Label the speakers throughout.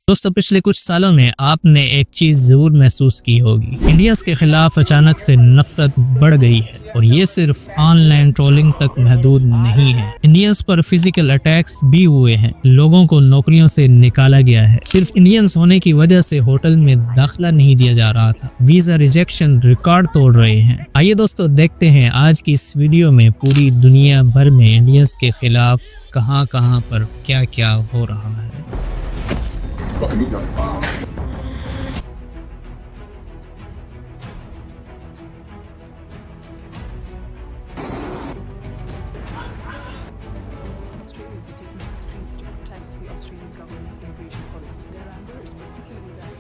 Speaker 1: दोस्तों पिछले कुछ सालों में आपने एक चीज जरूर महसूस की होगी, इंडियंस के खिलाफ अचानक से नफरत बढ़ गई है और ये सिर्फ ऑनलाइन ट्रोलिंग तक महदूद नहीं है। इंडियंस पर फिजिकल अटैक्स भी हुए हैं, लोगों को नौकरियों से निकाला गया है, सिर्फ इंडियंस होने की वजह से होटल में दाखिला नहीं दिया जा रहा था, वीजा रिजेक्शन रिकॉर्ड तोड़ रहे हैं। आइए दोस्तों देखते हैं आज की इस वीडियो में पूरी दुनिया भर में इंडियंस के खिलाफ कहां पर क्या क्या हो रहा है।
Speaker 2: Australians are taking to the streets to protest the Australian government's immigration policy. Their anger is particularly valid.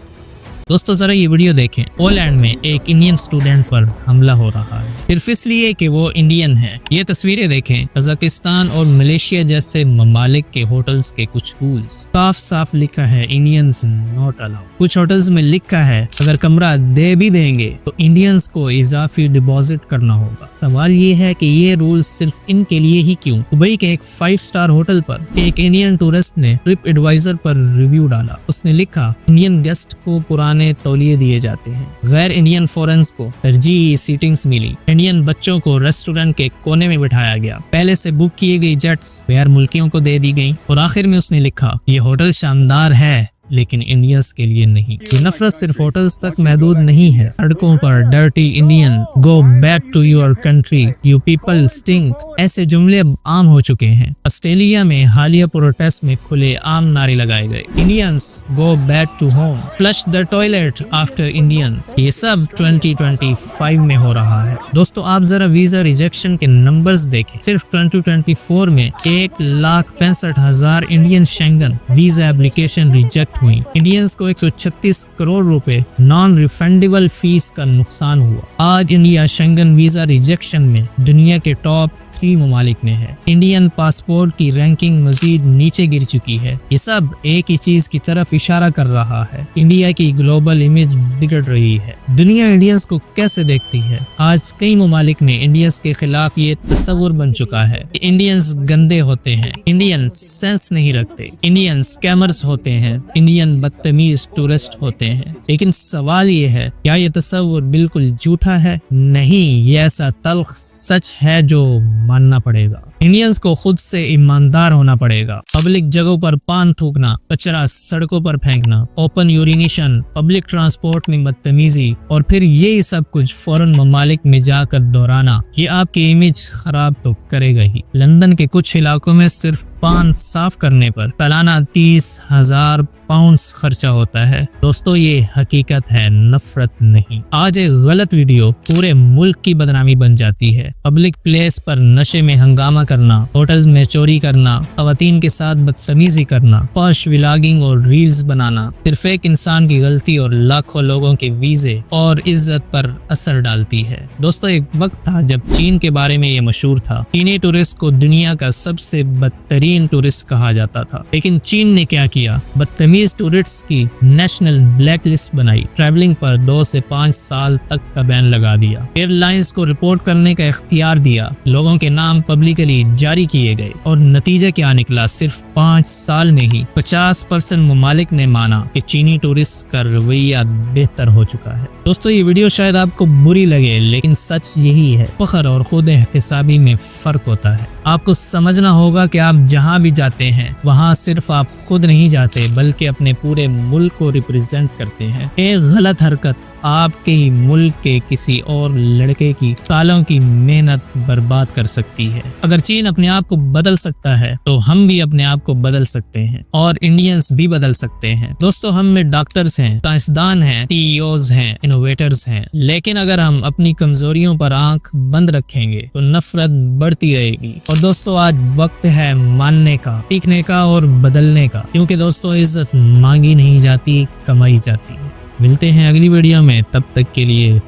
Speaker 1: दोस्तों जरा ये वीडियो देखें। पोलैंड में एक इंडियन स्टूडेंट पर हमला हो रहा है सिर्फ इसलिए कि वो इंडियन है। ये तस्वीरें देखें। कजाकिस्तान और मलेशिया जैसे ममालिक के होटल्स के कुछ रूल्स साफ साफ लिखा है इंडियंस नॉट अलाउड। कुछ होटल्स में लिखा है अगर कमरा दे भी देंगे तो इंडियंस को इजाफी डिपॉजिट करना होगा। सवाल ये है कि ये रूल सिर्फ इनके लिए ही क्यों? दुबई के एक 5 स्टार होटल पर एक इंडियन टूरिस्ट ने ट्रिप एडवाइजर पर रिव्यू डाला। उसने लिखा इंडियन गेस्ट को पुराने तौलिए दिए जाते हैं, गैर इंडियन फॉरेनर्स को तरजीही सीटिंग्स मिली, इंडियन बच्चों को रेस्टोरेंट के कोने में बिठाया गया, पहले से बुक की गई जेट्स गैर मुल्कियों को दे दी गई और आखिर में उसने लिखा ये होटल शानदार है लेकिन इंडियंस के लिए नहीं। ये नफरत सिर्फ होटल्स तक महदूद नहीं है। सड़कों पर dirty Indian, go back to your country, you people stink, ऐसे जुमले अब आम हो चुके हैं। ऑस्ट्रेलिया में हालिया प्रोटेस्ट में खुले आम नारे लगाए गए, Indians go back to home, flush the toilet after Indians. ये सब 2025 में हो रहा है। दोस्तों आप जरा वीजा रिजेक्शन के नंबर्स देखें। सिर्फ 2024 में 1,65,000 Indian Schengen visa application reject हुई। इंडियंस को 136 करोड़ रुपए नॉन रिफंडेबल फीस का नुकसान हुआ। आज इंडिया शेंगन वीजा रिजेक्शन में दुनिया के टॉप 3 ममालिक में है। इंडियन पासपोर्ट की रैंकिंग मजीद नीचे गिर चुकी है। ये सब एक ही चीज की तरफ इशारा कर रहा है, इंडिया की ग्लोबल इमेज बिगड़ रही है। दुनिया इंडियंस को कैसे देखती है? आज कई ममालिक में इंडियंस के खिलाफ ये तस्वुर बन चुका है कि इंडियंस गंदे होते हैं, इंडियंस सेंस नहीं रखते, इंडियन स्कैमर्स होते हैं, इंडियन बदतमीज टूरिस्ट होते हैं। लेकिन सवाल ये है क्या ये तस्वुर बिल्कुल झूठा है? नहीं, ये ऐसा तल्ख सच है जो मानना पड़ेगा। इंडियंस को खुद से ईमानदार होना पड़ेगा। पब्लिक जगहों पर पान थूकना, कचरा सड़कों पर फेंकना, ओपन यूरिनेशन, पब्लिक ट्रांसपोर्ट में बदतमीजी और फिर यही सब कुछ फॉरेन ममालिक में जाकर दोहराना, ये आपकी इमेज खराब तो करेगा ही। लंदन के कुछ इलाकों में सिर्फ पान साफ करने पर सालाना 30,000 पाउंड्स खर्चा होता है। दोस्तों ये हकीकत है, नफरत नहीं। आज एक गलत वीडियो पूरे मुल्क की बदनामी बन जाती है। पब्लिक प्लेस पर नशे में हंगामा करना, होटल्स में चोरी करना, खवातीन के साथ बदतमीजी करना, पॉश व्लॉगिंग और रील्स बनाना सिर्फ एक इंसान की गलती और लाखों लोगों के वीजे और इज्जत पर असर डालती है। दोस्तों एक वक्त था जब चीन के बारे में ये मशहूर था, चीनी टूरिस्ट को दुनिया का सबसे बदतरीन टूरिस्ट कहा जाता था। लेकिन चीन ने क्या किया? बदतमीज टूरिस्ट्स की नेशनल ब्लैक लिस्ट बनाई, ट्रैवलिंग पर 2 से 5 साल तक का बैन लगा दिया, एयरलाइंस को रिपोर्ट करने का इख्तियार दिया, लोगों के नाम पब्लिकली जारी किए गए और नतीजा क्या निकला? सिर्फ 5 साल में ही 50% ममालिक ने माना कि चीनी टूरिस्ट का रवैया बेहतर हो चुका है। दोस्तों ये वीडियो शायद आपको बुरी लगे लेकिन सच यही है, फख्र और खुद एहतिसाबी में फर्क होता है। आपको समझना होगा कि आप जहां भी जाते हैं वहां सिर्फ आप खुद नहीं जाते बल्कि अपने पूरे मुल्क को रिप्रेजेंट करते हैं। एक गलत हरकत आपके ही मुल्क के किसी और लड़के की सालों की मेहनत बर्बाद कर सकती है। अगर चीन अपने आप को बदल सकता है तो हम भी अपने आप को बदल सकते हैं और इंडियंस भी बदल सकते हैं। दोस्तों हम में डॉक्टर्स हैं, साइंसदान हैं, सीईओज हैं, इनोवेटर्स हैं, लेकिन अगर हम अपनी कमजोरियों पर आंख बंद रखेंगे तो नफरत बढ़ती रहेगी। और दोस्तों आज वक्त है मानने का, सीखने का और बदलने का, क्योंकि दोस्तों इज्जत मांगी नहीं जाती, कमाई जाती है। मिलते हैं अगली वीडियो में, तब तक के लिए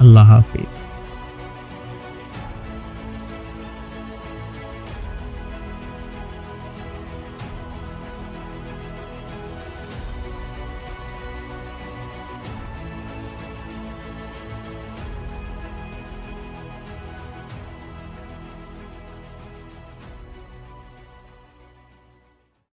Speaker 1: अल्लाह हाफिज।